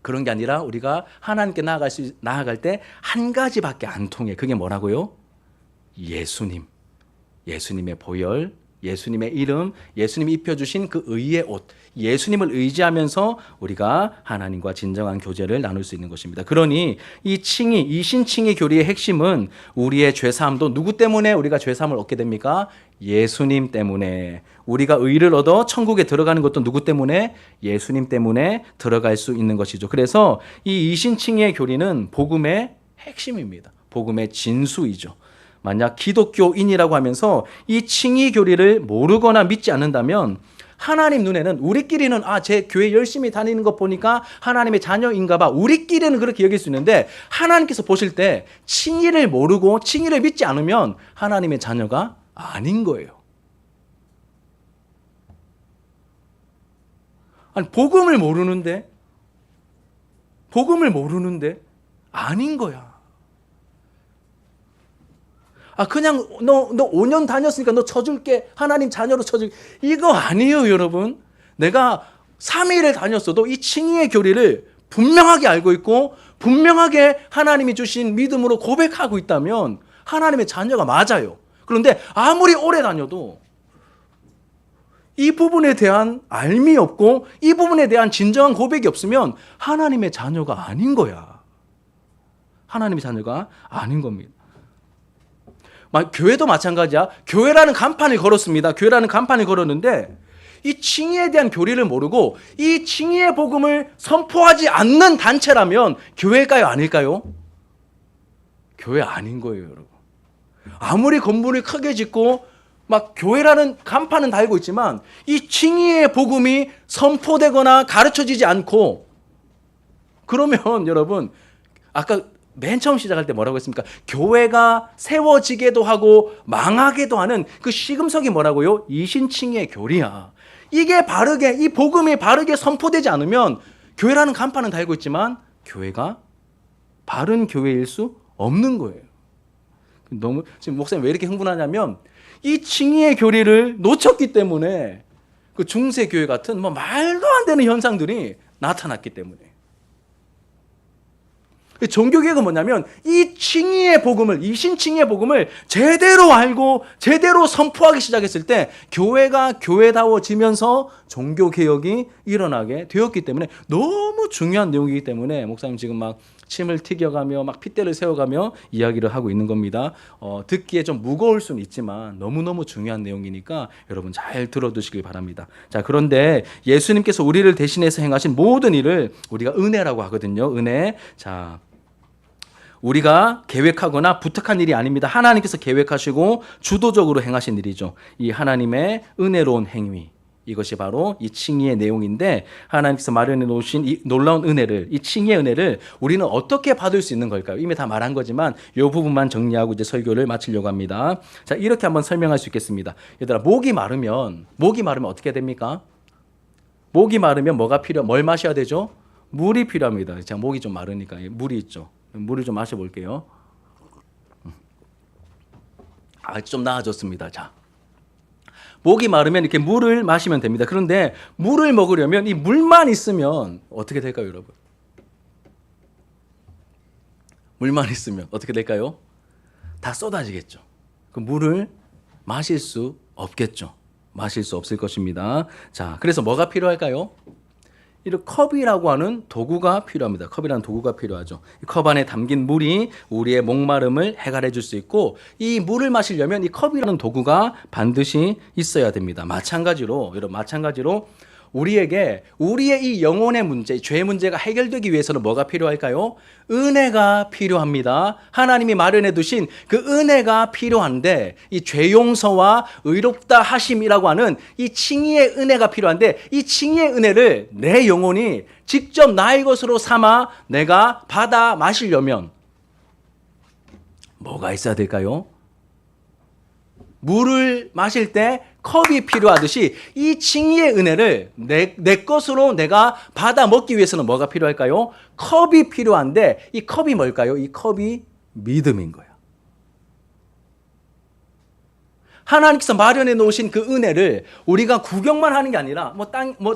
그런 게 아니라 우리가 하나님께 나아갈 때 한 가지밖에 안 통해. 그게 뭐라고요? 예수님의 보혈, 예수님의 이름, 예수님이 입혀주신 그 의의 옷, 예수님을 의지하면서 우리가 하나님과 진정한 교제를 나눌 수 있는 것입니다. 그러니 이 신칭의 교리의 핵심은 우리의 죄사함도 누구 때문에 우리가 죄사함을 얻게 됩니까? 예수님 때문에. 우리가 의를 얻어 천국에 들어가는 것도 누구 때문에? 예수님 때문에 들어갈 수 있는 것이죠. 그래서 이 이신칭의 교리는 복음의 핵심입니다. 복음의 진수이죠. 만약 기독교인이라고 하면서 이 칭의 교리를 모르거나 믿지 않는다면 하나님 눈에는 우리끼리는 제 교회 열심히 다니는 것 보니까 하나님의 자녀인가 봐. 우리끼리는 그렇게 여길 수 있는데 하나님께서 보실 때 칭의를 모르고 칭의를 믿지 않으면 하나님의 자녀가 아닌 거예요. 아니, 복음을 모르는데 아닌 거야. 그냥 너 5년 다녔으니까 너 쳐줄게. 하나님 자녀로 쳐줄게. 이거 아니에요, 여러분. 내가 3일을 다녔어도 이 칭의의 교리를 분명하게 알고 있고 분명하게 하나님이 주신 믿음으로 고백하고 있다면 하나님의 자녀가 맞아요. 그런데 아무리 오래 다녀도 이 부분에 대한 알미 없고 이 부분에 대한 진정한 고백이 없으면 하나님의 자녀가 아닌 거야. 하나님의 자녀가 아닌 겁니다. 교회도 마찬가지야. 교회라는 간판을 걸었습니다. 교회라는 간판을 걸었는데 이 칭의에 대한 교리를 모르고 이 칭의의 복음을 선포하지 않는 단체라면 교회일까요? 아닐까요? 교회 아닌 거예요, 여러분. 아무리 건물을 크게 짓고 막 교회라는 간판은 달고 있지만 이 칭의의 복음이 선포되거나 가르쳐지지 않고 그러면 여러분 아까 맨 처음 시작할 때 뭐라고 했습니까? 교회가 세워지게도 하고 망하게도 하는 그 시금석이 뭐라고요? 이신칭의의 교리야. 이게 바르게 이 복음이 바르게 선포되지 않으면 교회라는 간판은 달고 있지만 교회가 바른 교회일 수 없는 거예요. 너무 지금 목사님 왜 이렇게 흥분하냐면 이 칭의의 교리를 놓쳤기 때문에 그 중세 교회 같은 말도 안 되는 현상들이 나타났기 때문에. 종교개혁은 뭐냐면 이 칭의의 복음을, 이신칭의의 복음을 제대로 알고 제대로 선포하기 시작했을 때 교회가 교회다워지면서 종교개혁이 일어나게 되었기 때문에 너무 중요한 내용이기 때문에 목사님 지금 막 침을 튀겨가며 막 핏대를 세워가며 이야기를 하고 있는 겁니다. 듣기에 좀 무거울 수는 있지만 너무너무 중요한 내용이니까 여러분 잘 들어두시길 바랍니다. 자, 그런데 예수님께서 우리를 대신해서 행하신 모든 일을 우리가 은혜라고 하거든요. 은혜. 자, 우리가 계획하거나 부탁한 일이 아닙니다. 하나님께서 계획하시고 주도적으로 행하신 일이죠. 이 하나님의 은혜로운 행위. 이것이 바로 이 칭의의 내용인데 하나님께서 마련해 놓으신 이 놀라운 은혜를, 이 칭의의 은혜를 우리는 어떻게 받을 수 있는 걸까요? 이미 다 말한 거지만 이 부분만 정리하고 이제 설교를 마치려고 합니다. 자, 이렇게 한번 설명할 수 있겠습니다. 얘들아, 목이 마르면 어떻게 됩니까? 목이 마르면 뭘 마셔야 되죠? 물이 필요합니다. 제가 목이 좀 마르니까 물이 있죠. 물을 좀 마셔볼게요. 좀 나아졌습니다. 자, 목이 마르면 이렇게 물을 마시면 됩니다. 그런데 물을 먹으려면 이 물만 있으면 어떻게 될까요, 여러분? 물만 있으면 어떻게 될까요? 다 쏟아지겠죠. 그 물을 마실 수 없겠죠. 마실 수 없을 것입니다. 자, 그래서 뭐가 필요할까요? 이런 컵이라고 하는 도구가 필요합니다. 컵이라는 도구가 필요하죠. 컵 안에 담긴 물이 우리의 목마름을 해결해 줄 수 있고 이 물을 마시려면 이 컵이라는 도구가 반드시 있어야 됩니다. 마찬가지로 우리의 이 영혼의 문제, 죄의 문제가 해결되기 위해서는 뭐가 필요할까요? 은혜가 필요합니다. 하나님이 마련해 두신 그 은혜가 필요한데 이 죄 용서와 의롭다 하심이라고 하는 이 칭의의 은혜가 필요한데 이 칭의의 은혜를 내 영혼이 직접 나의 것으로 삼아 내가 받아 마시려면 뭐가 있어야 될까요? 물을 마실 때 컵이 필요하듯이 이 칭의의 은혜를 내 것으로 내가 받아 먹기 위해서는 뭐가 필요할까요? 컵이 필요한데 이 컵이 뭘까요? 이 컵이 믿음인 거예요. 하나님께서 마련해 놓으신 그 은혜를 우리가 구경만 하는 게 아니라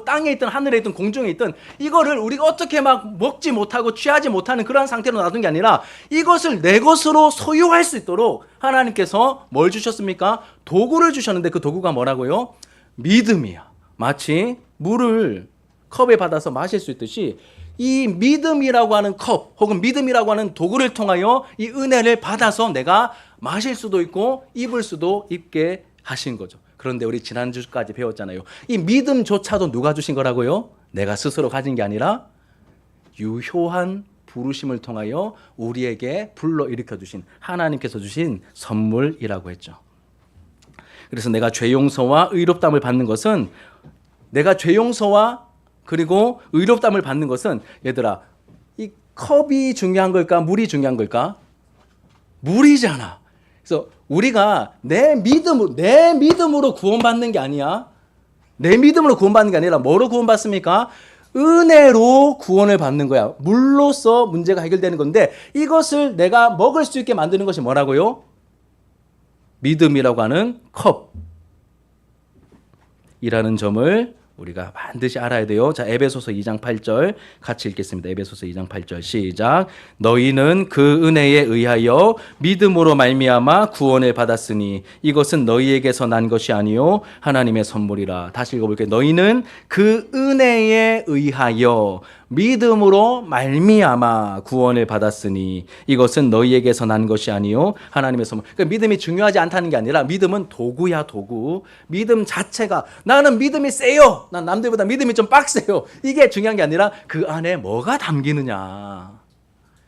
땅에 있든 하늘에 있든 공중에 있든 이거를 우리가 어떻게 막 먹지 못하고 취하지 못하는 그런 상태로 놔둔 게 아니라 이것을 내 것으로 소유할 수 있도록 하나님께서 뭘 주셨습니까? 도구를 주셨는데 그 도구가 뭐라고요? 믿음이야. 마치 물을 컵에 받아서 마실 수 있듯이 이 믿음이라고 하는 컵 혹은 믿음이라고 하는 도구를 통하여 이 은혜를 받아서 내가 마실 수도 있고 입을 수도 있게 하신 거죠. 그런데 우리 지난주까지 배웠잖아요. 이 믿음조차도 누가 주신 거라고요? 내가 스스로 가진 게 아니라 유효한 부르심을 통하여 우리에게 불러일으켜 주신 하나님께서 주신 선물이라고 했죠. 그래서 내가 죄 용서와 의롭다함을 받는 것은 내가 죄 용서와 그리고 의롭다함을 받는 것은 얘들아 이 컵이 중요한 걸까? 물이 중요한 걸까? 물이잖아. 그래서 우리가 내 믿음으로 구원받는 게 아니야. 내 믿음으로 구원받는 게 아니라 뭐로 구원받습니까? 은혜로 구원을 받는 거야. 물로써 문제가 해결되는 건데 이것을 내가 먹을 수 있게 만드는 것이 뭐라고요? 믿음이라고 하는 컵이라는 점을 우리가 반드시 알아야 돼요. 자, 에베소서 2장 8절 같이 읽겠습니다. 에베소서 2장 8절 시작. 너희는 그 은혜에 의하여 믿음으로 말미암아 구원을 받았으니 이것은 너희에게서 난 것이 아니요 하나님의 선물이라. 다시 읽어볼게요. 너희는 그 은혜에 의하여 믿음으로 말미암아 구원을 받았으니 이것은 너희에게서 난 것이 아니요 하나님의 선물. 그러니까 믿음이 중요하지 않다는 게 아니라 믿음은 도구야, 도구. 믿음 자체가 나는 믿음이 세요. 난 남들보다 믿음이 좀 빡세요. 이게 중요한 게 아니라 그 안에 뭐가 담기느냐.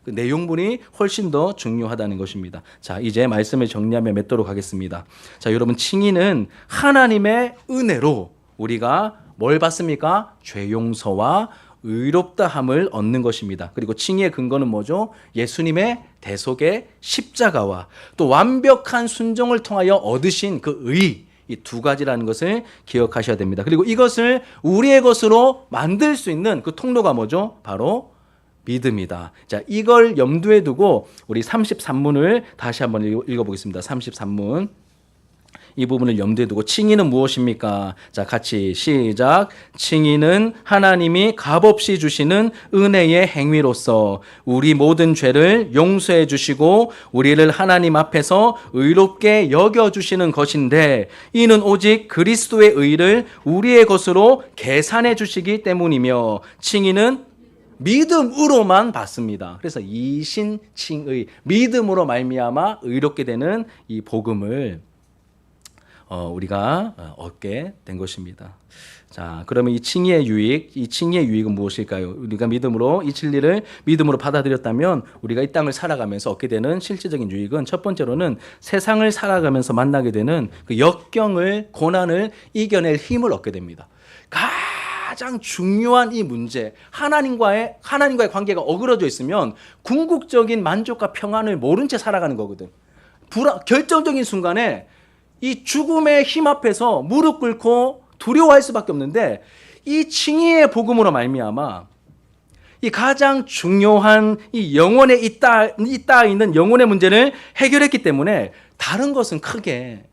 그 내용물이 훨씬 더 중요하다는 것입니다. 자, 이제 말씀을 정리하며 맺도록 하겠습니다. 자, 여러분, 칭의는 하나님의 은혜로 우리가 뭘 받습니까? 죄 용서와 의롭다함을 얻는 것입니다. 그리고 칭의의 근거는 뭐죠? 예수님의 대속의 십자가와 또 완벽한 순종을 통하여 얻으신 그 의, 이 두 가지라는 것을 기억하셔야 됩니다. 그리고 이것을 우리의 것으로 만들 수 있는 그 통로가 뭐죠? 바로 믿음이다. 자, 이걸 염두에 두고 우리 33문을 다시 한번 읽어보겠습니다. 33문. 이 부분을 염두에 두고 칭의는 무엇입니까? 자, 같이 시작. 칭의는 하나님이 값없이 주시는 은혜의 행위로서 우리 모든 죄를 용서해 주시고 우리를 하나님 앞에서 의롭게 여겨 주시는 것인데 이는 오직 그리스도의 의를 우리의 것으로 계산해 주시기 때문이며 칭의는 믿음으로만 받습니다. 그래서 이신칭의, 믿음으로 말미암아 의롭게 되는 이 복음을 우리가 얻게 된 것입니다. 자, 그러면 이 칭의의 유익은 무엇일까요? 우리가 믿음으로 이 진리를 믿음으로 받아들였다면 우리가 이 땅을 살아가면서 얻게 되는 실질적인 유익은 첫 번째로는 세상을 살아가면서 만나게 되는 그 역경을, 고난을 이겨낼 힘을 얻게 됩니다. 가장 중요한 이 문제, 하나님과의 관계가 어그러져 있으면 궁극적인 만족과 평안을 모른 채 살아가는 거거든. 결정적인 순간에 이 죽음의 힘 앞에서 무릎 꿇고 두려워할 수밖에 없는데 이 칭의의 복음으로 말미암아 이 가장 중요한 이 영혼에 있다 있는 영혼의 문제를 해결했기 때문에 다른 것은 크게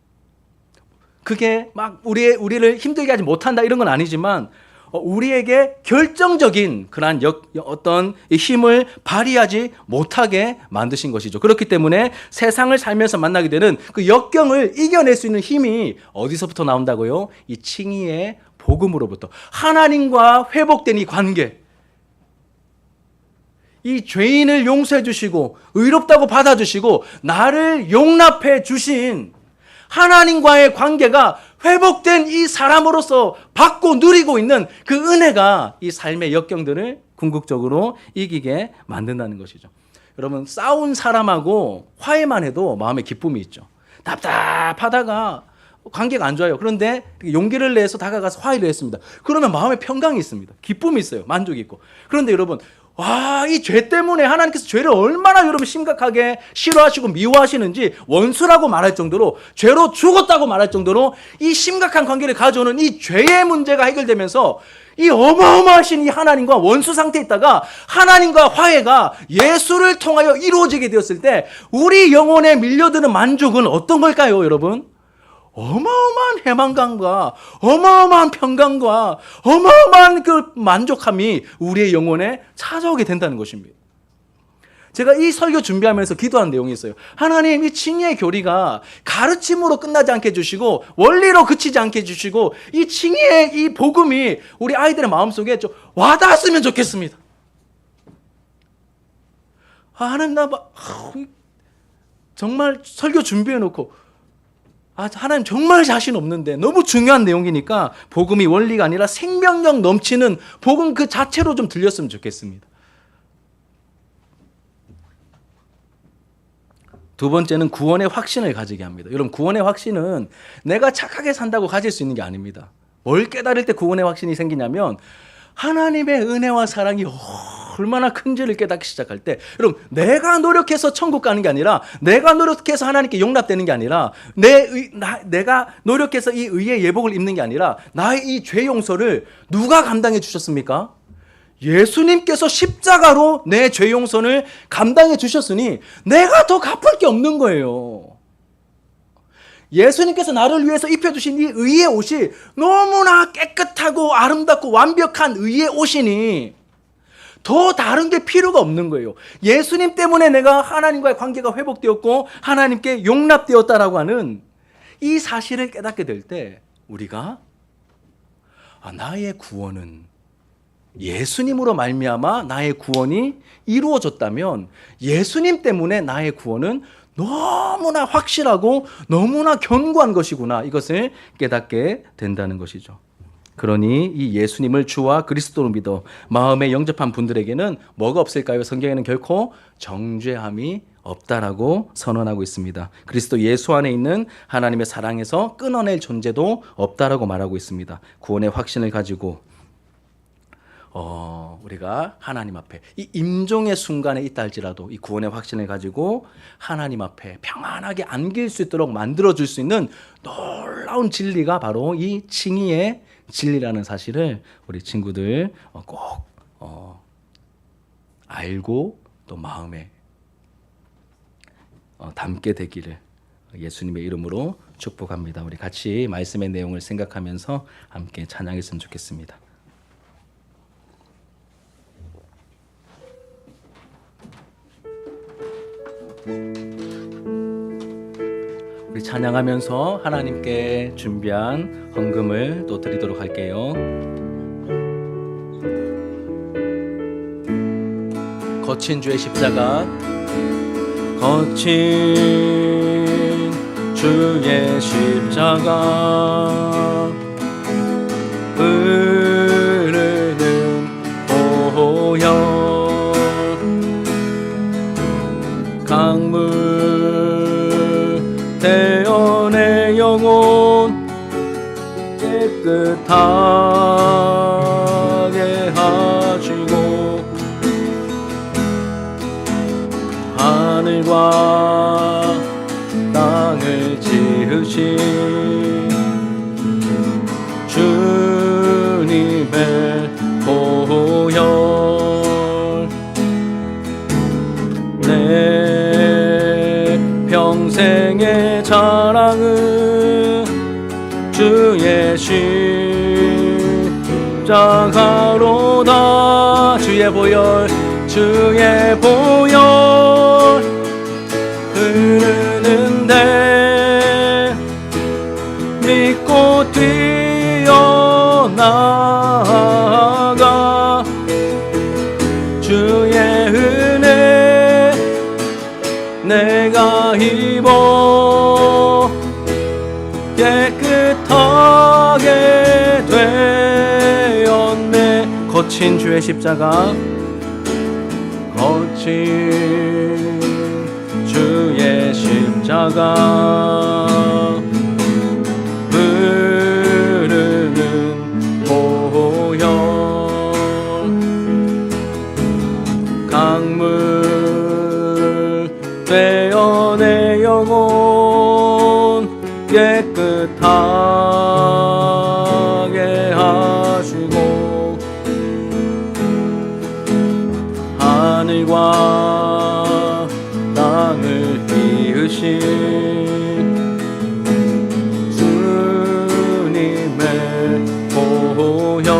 그게 막 우리를 힘들게 하지 못한다 이런 건 아니지만 우리에게 결정적인 그러한 어떤 힘을 발휘하지 못하게 만드신 것이죠. 그렇기 때문에 세상을 살면서 만나게 되는 그 역경을 이겨낼 수 있는 힘이 어디서부터 나온다고요? 이 칭의의 복음으로부터. 하나님과 회복된 이 관계, 이 죄인을 용서해 주시고 의롭다고 받아주시고 나를 용납해 주신 하나님과의 관계가 회복된 이 사람으로서 받고 누리고 있는 그 은혜가 이 삶의 역경들을 궁극적으로 이기게 만든다는 것이죠. 여러분, 싸운 사람하고 화해만 해도 마음에 기쁨이 있죠. 답답하다가 관계가 안 좋아요. 그런데 용기를 내서 다가가서 화해를 했습니다. 그러면 마음에 평강이 있습니다. 기쁨이 있어요. 만족이 있고. 그런데 여러분, 이 죄 때문에 하나님께서 죄를 얼마나 여러분 심각하게 싫어하시고 미워하시는지 원수라고 말할 정도로 죄로 죽었다고 말할 정도로 이 심각한 관계를 가져오는 이 죄의 문제가 해결되면서 이 어마어마하신 이 하나님과 원수 상태에 있다가 하나님과 화해가 예수를 통하여 이루어지게 되었을 때 우리 영혼에 밀려드는 만족은 어떤 걸까요, 여러분? 어마어마한 해방감과 어마어마한 평강과 어마어마한 그 만족함이 우리의 영혼에 찾아오게 된다는 것입니다. 제가 이 설교 준비하면서 기도한 내용이 있어요. 하나님, 이 칭의의 교리가 가르침으로 끝나지 않게 해주시고 원리로 그치지 않게 해주시고 이 칭의의 이 복음이 우리 아이들의 마음속에 좀 와닿았으면 좋겠습니다. 하나님, 정말 설교 준비해놓고 하나님 정말 자신 없는데 너무 중요한 내용이니까 복음이 원리가 아니라 생명력 넘치는 복음 그 자체로 좀 들렸으면 좋겠습니다. 두 번째는 구원의 확신을 가지게 합니다. 여러분, 구원의 확신은 내가 착하게 산다고 가질 수 있는 게 아닙니다. 뭘 깨달을 때 구원의 확신이 생기냐면 하나님의 은혜와 사랑이 얼마나 큰지를 깨닫기 시작할 때, 여러분, 내가 노력해서 천국 가는 게 아니라, 내가 노력해서 하나님께 용납되는 게 아니라, 내가 노력해서 이 의의 예복을 입는 게 아니라 나의 이 죄 용서를 누가 감당해 주셨습니까? 예수님께서 십자가로 내 죄 용서를 감당해 주셨으니 내가 더 갚을 게 없는 거예요. 예수님께서 나를 위해서 입혀주신 이 의의 옷이 너무나 깨끗하고 아름답고 완벽한 의의 옷이니 더 다른 게 필요가 없는 거예요. 예수님 때문에 내가 하나님과의 관계가 회복되었고 하나님께 용납되었다라고 하는 이 사실을 깨닫게 될 때 우리가 나의 구원은 예수님으로 말미암아 나의 구원이 이루어졌다면 예수님 때문에 나의 구원은 너무나 확실하고 너무나 견고한 것이구나, 이것을 깨닫게 된다는 것이죠. 그러니 이 예수님을 주와 그리스도로 믿어 마음에 영접한 분들에게는 뭐가 없을까요? 성경에는 결코 정죄함이 없다라고 선언하고 있습니다. 그리스도 예수 안에 있는 하나님의 사랑에서 끊어낼 존재도 없다라고 말하고 있습니다. 구원의 확신을 가지고 우리가 하나님 앞에 이 임종의 순간에 있다 할지라도 이 구원의 확신을 가지고 하나님 앞에 평안하게 안길 수 있도록 만들어줄 수 있는 놀라운 진리가 바로 이 칭의의 진리라는 사실을 우리 친구들 꼭 알고 또 마음에 담게 되기를 예수님의 이름으로 축복합니다. 우리 같이 말씀의 내용을 생각하면서 함께 찬양했으면 좋겠습니다. 우리 찬양하면서 하나님께 준비한 헌금을 또 드리도록 할게요. 거친 주의 십자가, 거친 주의 십자가, 흐르는 보혈, 강물 되어 내 영혼 깨끗하게 하시고 하늘과 땅을 지으신 주님의 보혈, 내 평생의 자랑은 주의 십자가로다. 주의 보혈, 주의 보혈 흐르는데 믿고 뛰어나가 주의 은혜 내가 입어 깨끗하게 되었네. 거친 주의 십자가, 거친 주의 십자가, 흐르는 보혈, 강물 되어 내 영혼 깨끗하게 하시고 하늘과 땅을 띄우신 주님의 보혈,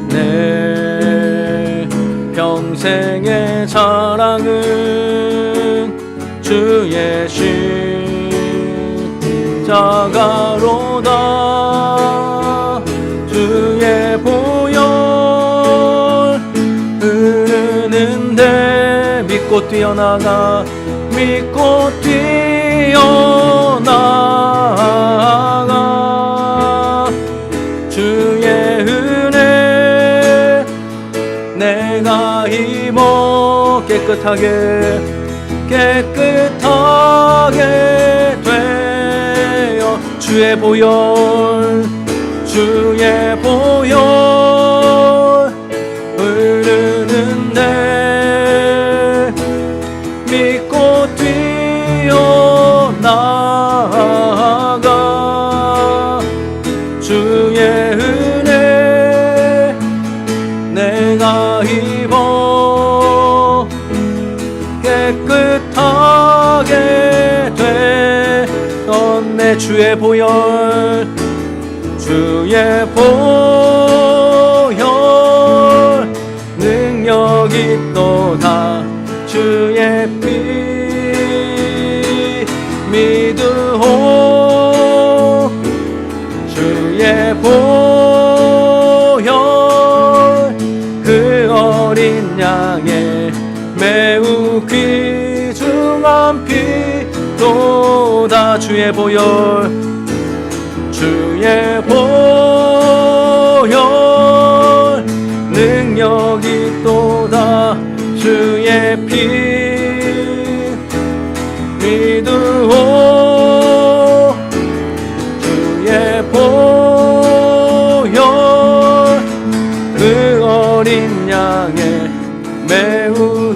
내 평생의 자랑은 주의 십자가로다. 주의 보혈 흐르는데 믿고 뛰어나가, 믿고 뛰어나가 주의 은혜 내가 입어 깨끗하게 되어 주의 보혈, 주의 보혈 흐르는데 믿고 뛰어나가 주의 은혜 내가 입어 깨끗하게 내 주의 보혈 주의 보혈 능력 있도다 주의 피 믿으오 주의 보혈 그 어린 양의 매우 귀중한 피도다 주의 보혈 주의 보혈 능력 있도다 주의 피 믿으오 주의 보혈 그 어린 양의 매우